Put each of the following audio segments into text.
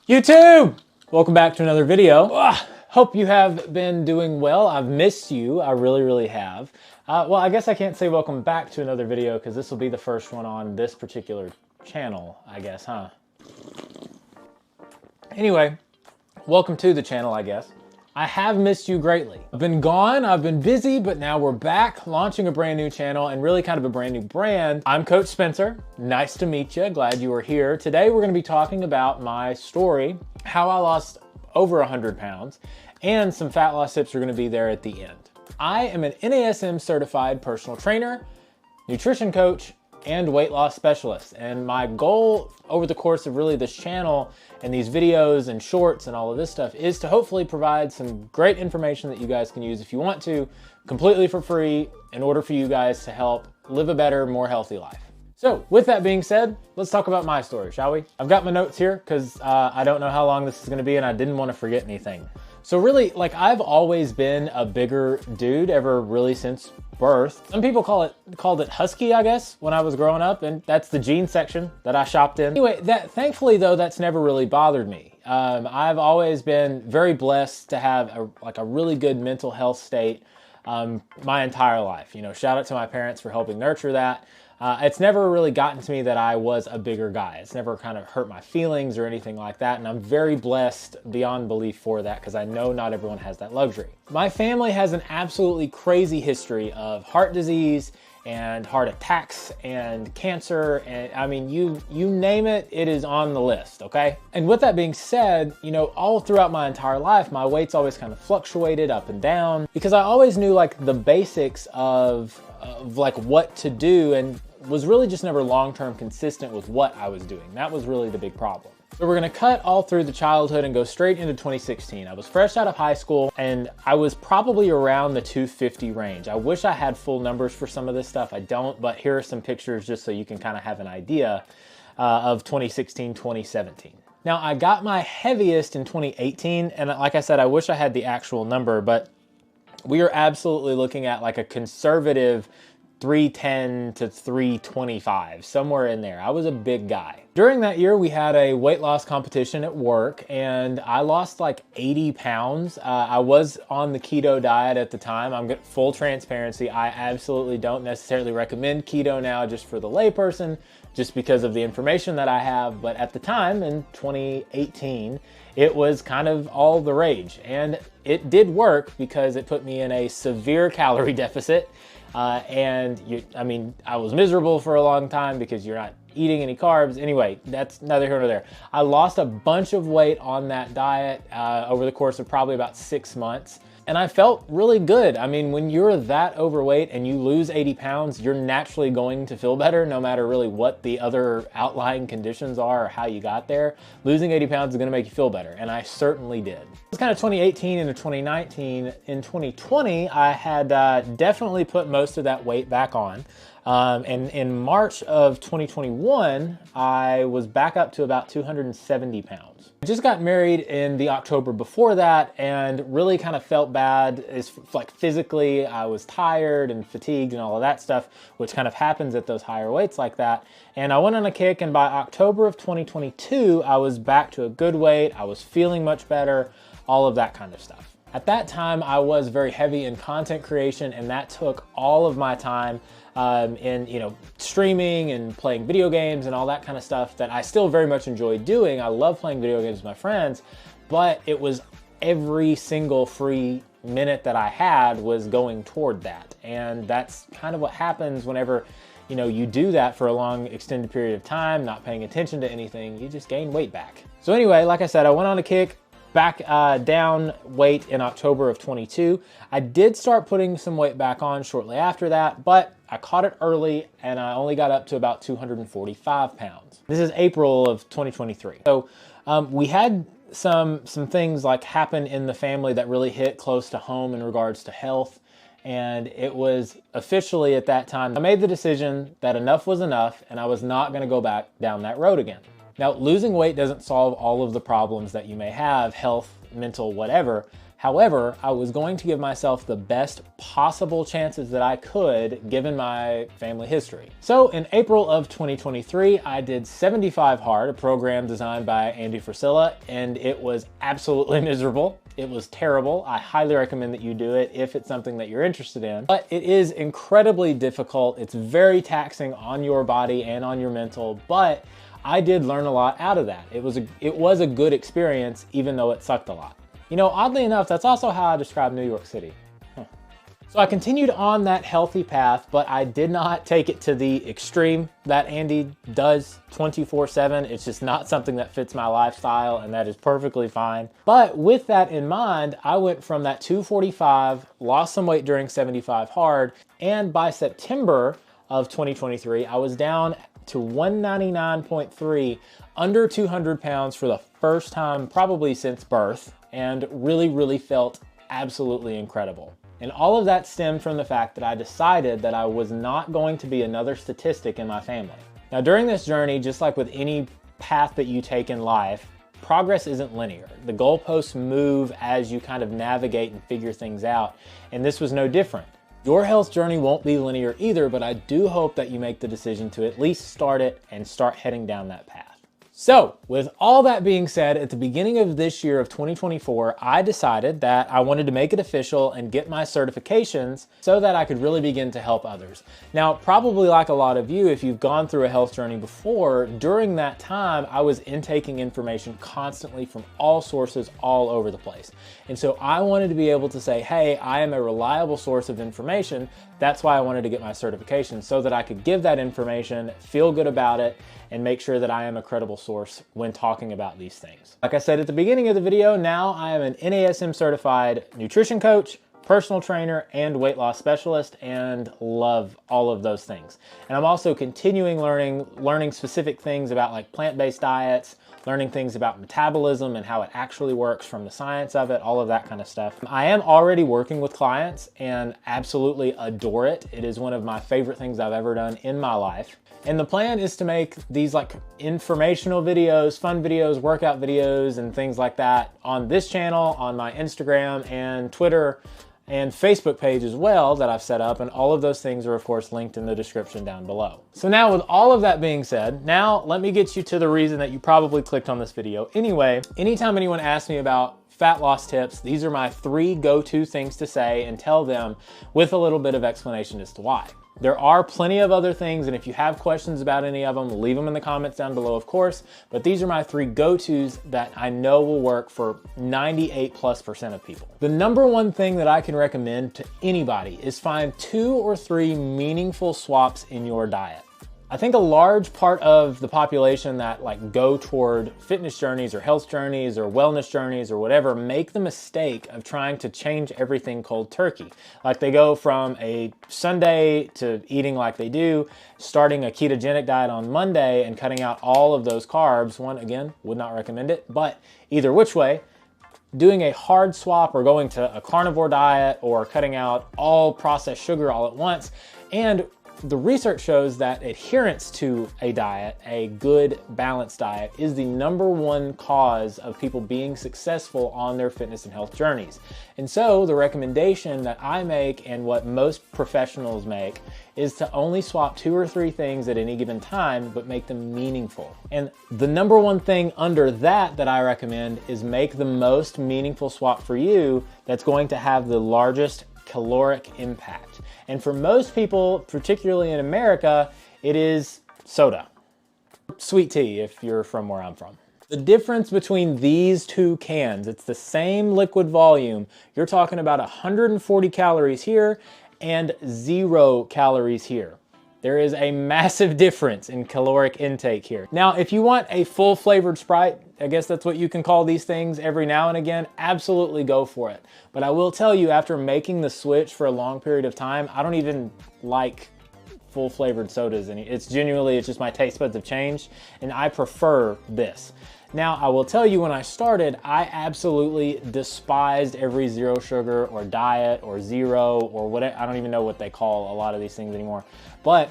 YouTube! Welcome back to another video. Hope you have been doing well. I've missed you. I really have. Well, I guess I can't say welcome back to another video because this will be the first one on this particular channel, I guess, huh? Anyway, welcome to the channel, I guess. I have missed you greatly. I've been gone, I've been busy, but now we're back launching a brand new channel and really kind of a brand new brand. I'm Coach Spencer. Nice to meet you. Glad you are here. Today, we're gonna be talking about my story, how I lost over 100 pounds, and some fat loss tips are gonna be there at the end. I am an NASM Certified Personal Trainer, Nutrition Coach, and weight loss specialist. And my goal over the course of really this channel and these videos and shorts and all of this stuff is to hopefully provide some great information that you guys can use if you want to, completely for free, in order for you guys to help live a better, more healthy life. So with that being said, let's talk about my story, shall we? I've got my notes here because I don't know how long this is gonna be and I didn't want to forget anything. So really, like, I've always been a bigger dude ever really since birth. Some people called it husky, I guess, when I was growing up, and that's the jean section that I shopped in. Anyway, thankfully though, that's never really bothered me. I've always been very blessed to have a really good mental health state my entire life. You know, shout out to my parents for helping nurture that. It's never really gotten to me that I was a bigger guy. It's never kind of hurt my feelings or anything like that. And I'm very blessed beyond belief for that because I know not everyone has that luxury. My family has an absolutely crazy history of heart disease and heart attacks and cancer. And I mean, you name it, it is on the list, okay? And with that being said, you know, all throughout my entire life, my weight's always kind of fluctuated up and down because I always knew like the basics of like what to do and was really just never long-term consistent with what I was doing. That was really the big problem. So we're gonna cut all through the childhood and go straight into 2016. I was fresh out of high school and I was probably around the 250 range. I wish I had full numbers for some of this stuff. I don't, but here are some pictures just so you can kind of have an idea of 2016, 2017. Now I got my heaviest in 2018 and like I said, I wish I had the actual number, but we are absolutely looking at like a conservative 310 to 325, somewhere in there. I was a big guy. During that year, we had a weight loss competition at work and I lost like 80 pounds. I was on the keto diet at the time. I'm getting full transparency. I absolutely don't necessarily recommend keto now just for the layperson, just because of the information that I have. But at the time in 2018, it was kind of all the rage and it did work because it put me in a severe calorie deficit. I mean, I was miserable for a long time because you're not eating any carbs. Anyway, that's neither here nor there. I lost a bunch of weight on that diet over the course of probably about 6 months. And I felt really good. I mean, when you're that overweight and you lose 80 pounds, you're naturally going to feel better no matter really what the other outlying conditions are or how you got there. Losing 80 pounds is gonna make you feel better, and I certainly did. It's kind of 2018 into 2019. In 2020, I had definitely put most of that weight back on. And in March of 2021, I was back up to about 270 pounds. I just got married in the October before that and really kind of felt bad. It's like physically, I was tired and fatigued and all of that stuff, which kind of happens at those higher weights like that. And I went on a kick, and by October of 2022, I was back to a good weight. I was feeling much better, all of that kind of stuff. At that time, I was very heavy in content creation, and that took all of my time in, you know, streaming and playing video games and all that kind of stuff that I still very much enjoy doing. I love playing video games with my friends, but it was every single free minute that I had was going toward that. And that's kind of what happens whenever, you know, you do that for a long extended period of time, not paying attention to anything, you just gain weight back. So anyway, like I said, I went on a kick, back down weight in October of 22. I did start putting some weight back on shortly after that, but I caught it early and I only got up to about 245 pounds. This is April of 2023. So we had some things like happen in the family that really hit close to home in regards to health. And it was officially at that time, I made the decision that enough was enough and I was not gonna go back down that road again. Now, losing weight doesn't solve all of the problems that you may have, health, mental, whatever. However, I was going to give myself the best possible chances that I could given my family history. So in April of 2023, I did 75 Hard, a program designed by Andy Frisella, and it was absolutely miserable. It was terrible. I highly recommend that you do it if it's something that you're interested in. But it is incredibly difficult. It's very taxing on your body and on your mental, but I did learn a lot out of that. It was a good experience, even though it sucked a lot. You know, oddly enough, that's also how I describe New York City. So I continued on that healthy path, but I did not take it to the extreme that Andy does 24/7. It's just not something that fits my lifestyle, and that is perfectly fine. But with that in mind, I went from that 245, lost some weight during 75 Hard, and by September of 2023, I was down to 199.3, under 200 pounds for the first time probably since birth, and really felt absolutely incredible. And all of that stemmed from the fact that I decided that I was not going to be another statistic in my family. Now, during this journey, just like with any path that you take in life, progress isn't linear. The goalposts move as you kind of navigate and figure things out, and this was no different. Your health journey won't be linear either, but I do hope that you make the decision to at least start it and start heading down that path. So with all that being said, at the beginning of this year of 2024, I decided that I wanted to make it official and get my certifications so that I could really begin to help others. Now, probably like a lot of you, if you've gone through a health journey before, during that time, I was intaking information constantly from all sources all over the place. And so I wanted to be able to say, hey, I am a reliable source of information. That's why I wanted to get my certification, so that I could give that information, feel good about it, and make sure that I am a credible source when talking about these things. Like I said at the beginning of the video, now I am an NASM Certified Nutrition Coach, personal trainer, and weight loss specialist, and love all of those things. And I'm also continuing learning specific things about like plant-based diets, learning things about metabolism and how it actually works from the science of it, all of that kind of stuff. I am already working with clients and absolutely adore it. It is one of my favorite things I've ever done in my life. And the plan is to make these like informational videos, fun videos, workout videos, and things like that on this channel, on my Instagram and Twitter and Facebook page as well that I've set up, and all of those things are of course linked in the description down below. So now with all of that being said, now let me get you to the reason that you probably clicked on this video anyway. Anytime anyone asks me about fat loss tips, these are my 3 go-to things to say and tell them with a little bit of explanation as to why. There are plenty of other things, and if you have questions about any of them, leave them in the comments down below, of course, but these are my 3 go-tos that I know will work for 98+% of people. The number one thing that I can recommend to anybody is find 2 or 3 meaningful swaps in your diet. I think a large part of the population that like go toward fitness journeys or health journeys or wellness journeys or whatever make the mistake of trying to change everything cold turkey. Like they go from a Sunday to eating like they do, starting a ketogenic diet on Monday and cutting out all of those carbs. One, again, would not recommend it, but either which way, doing a hard swap or going to a carnivore diet or cutting out all processed sugar all at once. And the research shows that adherence to a diet, a good balanced diet, is the #1 cause of people being successful on their fitness and health journeys. And so the recommendation that I make and what most professionals make is to only swap 2 or 3 things at any given time, but make them meaningful. And the #1 thing under that I recommend is make the most meaningful swap for you that's going to have the largest caloric impact. And for most people, particularly in America, it is soda. Sweet tea, if you're from where I'm from. The difference between these 2 cans, it's the same liquid volume. You're talking about 140 calories here and 0 calories here. There is a massive difference in caloric intake here. Now, if you want a full flavored Sprite, I guess that's what you can call these things every now and again, absolutely go for it. But I will tell you, after making the switch for a long period of time, I don't even like full flavored sodas. It's just my taste buds have changed, and I prefer this. Now, I will tell you, when I started, I absolutely despised every 0 sugar or diet or zero or whatever. I don't even know what they call a lot of these things anymore. But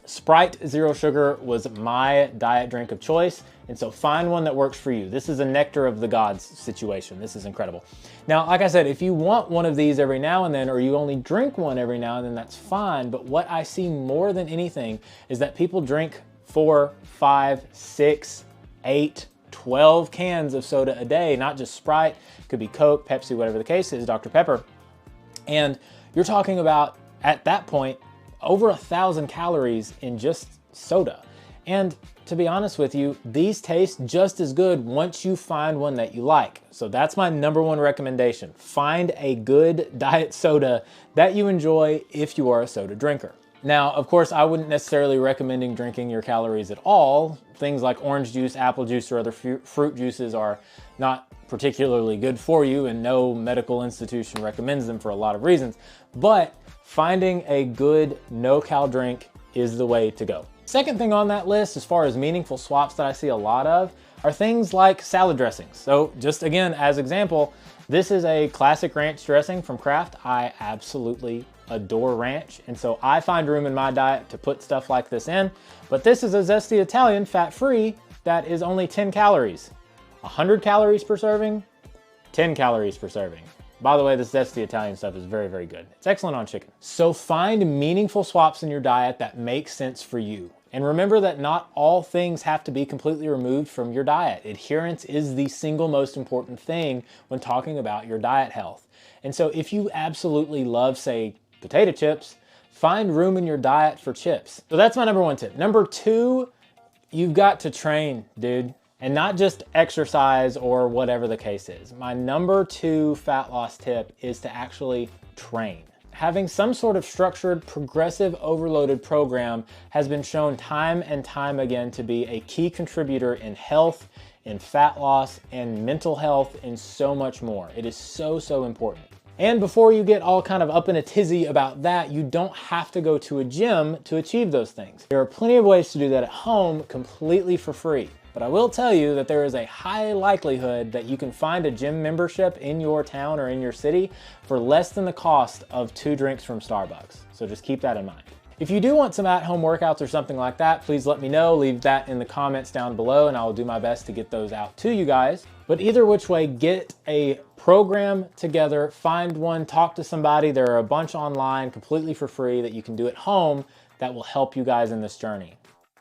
Sprite 0 sugar was my diet drink of choice, And so find one that works for you. This is a nectar of the gods situation. This is incredible. Now, like I said, if you want one of these every now and then, or you only drink one every now and then, that's fine. But what I see more than anything is that people drink 4, 5, 6, 8, 12 cans of soda a day, not just Sprite, could be Coke, Pepsi, whatever the case is, Dr. Pepper. And you're talking about, at that point, over 1,000 calories in just soda. And to be honest with you, these taste just as good once you find one that you like. So that's my #1 recommendation. Find a good diet soda that you enjoy if you are a soda drinker. Now, of course, I wouldn't necessarily recommend drinking your calories at all. Things like orange juice, apple juice, or other fruit juices are not particularly good for you, and no medical institution recommends them for a lot of reasons. But finding a good no-cal drink is the way to go. Second thing on that list, as far as meaningful swaps that I see a lot of, are things like salad dressings. So just again, as example, this is a classic ranch dressing from Kraft. I absolutely adore ranch, and so I find room in my diet to put stuff like this in. But this is a zesty Italian, fat-free, that is only 10 calories. 100 calories per serving, 10 calories per serving. By the way, this zesty Italian stuff is very, very good. It's excellent on chicken. So find meaningful swaps in your diet that make sense for you. And remember that not all things have to be completely removed from your diet. Adherence is the single most important thing when talking about your diet health. And so if you absolutely love, say, potato chips, find room in your diet for chips. So that's my #1 tip. #2, you've got to train, dude. And not just exercise or whatever the case is. My #2 fat loss tip is to actually train. Having some sort of structured, progressive, overloaded program has been shown time and time again to be a key contributor in health, in fat loss, and mental health, and so much more. It is so, so important. And before you get all kind of up in a tizzy about that, you don't have to go to a gym to achieve those things. There are plenty of ways to do that at home completely for free. But I will tell you that there is a high likelihood that you can find a gym membership in your town or in your city for less than the cost of 2 drinks from Starbucks. So just keep that in mind. If you do want some at-home workouts or something like that, please let me know. Leave that in the comments down below and I will do my best to get those out to you guys. But either which way, get a program together, find one, talk to somebody. There are a bunch online completely for free that you can do at home that will help you guys in this journey.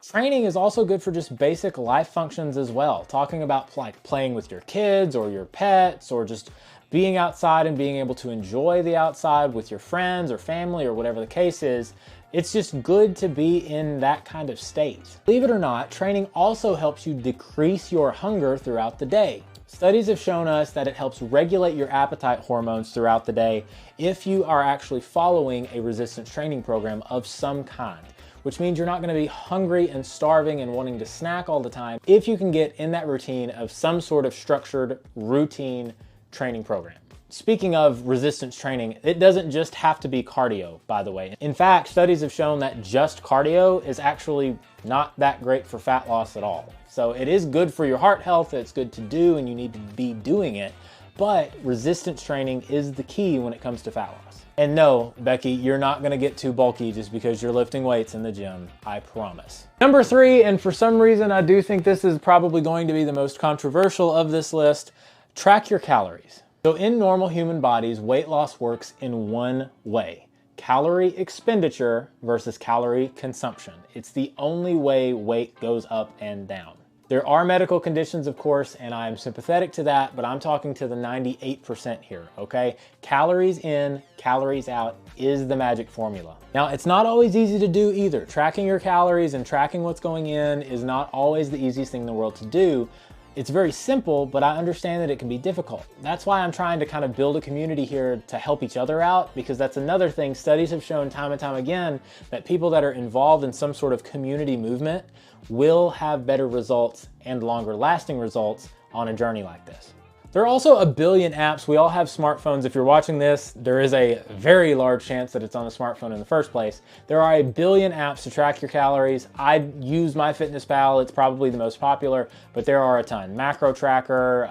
Training is also good for just basic life functions as well. Talking about like playing with your kids or your pets, or just being outside and being able to enjoy the outside with your friends or family or whatever the case is. It's just good to be in that kind of state. Believe it or not, training also helps you decrease your hunger throughout the day. Studies have shown us that it helps regulate your appetite hormones throughout the day if you are actually following a resistance training program of some kind, which means you're not gonna be hungry and starving and wanting to snack all the time if you can get in that routine of some sort of structured routine training program. Speaking of resistance training, it doesn't just have to be cardio, by the way. In fact, studies have shown that just cardio is actually not that great for fat loss at all. So it is good for your heart health, it's good to do, and you need to be doing it, but resistance training is the key when it comes to fat loss. And no, Becky, you're not gonna get too bulky just because you're lifting weights in the gym, I promise. #3, and for some reason I do think this is probably going to be the most controversial of this list, track your calories. So in normal human bodies, weight loss works in one way: calorie expenditure versus calorie consumption. It's the only way weight goes up and down. There are medical conditions, of course, and I am sympathetic to that, but I'm talking to the 98% here, okay? Calories in, calories out is the magic formula. Now, it's not always easy to do either. Tracking your calories and tracking what's going in is not always the easiest thing in the world to do. It's very simple, but I understand that it can be difficult. That's why I'm trying to kind of build a community here to help each other out, because that's another thing. Studies have shown time and time again that people that are involved in some sort of community movement will have better results and longer lasting results on a journey like this. There are also a billion apps. We all have smartphones. If you're watching this, there is a very large chance that it's on a smartphone in the first place. There are a billion apps to track your calories. I use MyFitnessPal. It's probably the most popular, but there are a ton. Macro Tracker,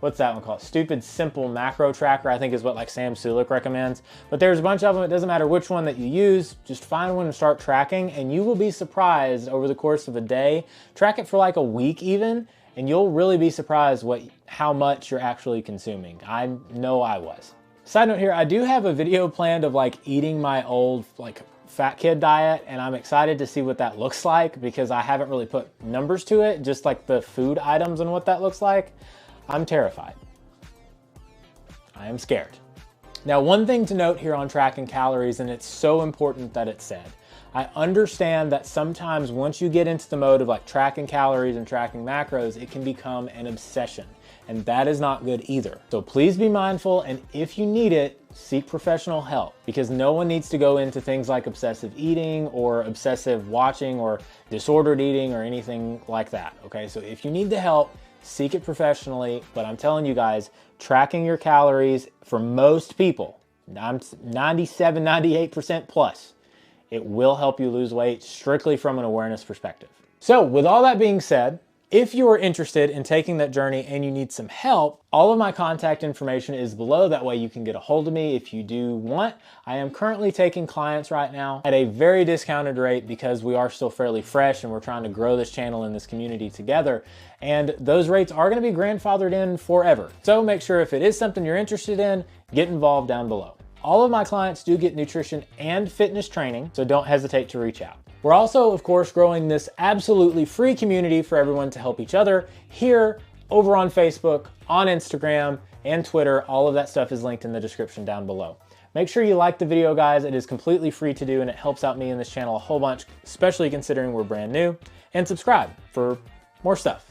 what's that one called? Stupid Simple Macro Tracker, I think is what like Sam Sulek recommends. But there's a bunch of them. It doesn't matter which one that you use, just find one and start tracking, and you will be surprised over the course of a day. Track it for like a week even, and you'll really be surprised how much you're actually consuming. I know I was. Side note here, I do have a video planned of like eating my old like fat kid diet, and I'm excited to see what that looks like because I haven't really put numbers to it, just like the food items and what that looks like. I'm terrified. I am scared. Now, one thing to note here on tracking calories, and it's so important that it's said, I understand that sometimes once you get into the mode of like tracking calories and tracking macros, it can become an obsession, and that is not good either. So please be mindful, and if you need it, seek professional help, because no one needs to go into things like obsessive eating or obsessive watching or disordered eating or anything like that, okay? So if you need the help, seek it professionally, but I'm telling you guys, tracking your calories for most people, I'm 97, 98% plus, it will help you lose weight strictly from an awareness perspective. So with all that being said, if you are interested in taking that journey and you need some help, all of my contact information is below. That way you can get a hold of me if you do want. I am currently taking clients right now at a very discounted rate because we are still fairly fresh and we're trying to grow this channel and this community together. And those rates are gonna be grandfathered in forever. So make sure if it is something you're interested in, get involved down below. All of my clients do get nutrition and fitness training, so don't hesitate to reach out. We're also, of course, growing this absolutely free community for everyone to help each other here, over on Facebook, on Instagram, and Twitter. All of that stuff is linked in the description down below. Make sure you like the video, guys. It is completely free to do, and it helps out me and this channel a whole bunch, especially considering we're brand new. And subscribe for more stuff.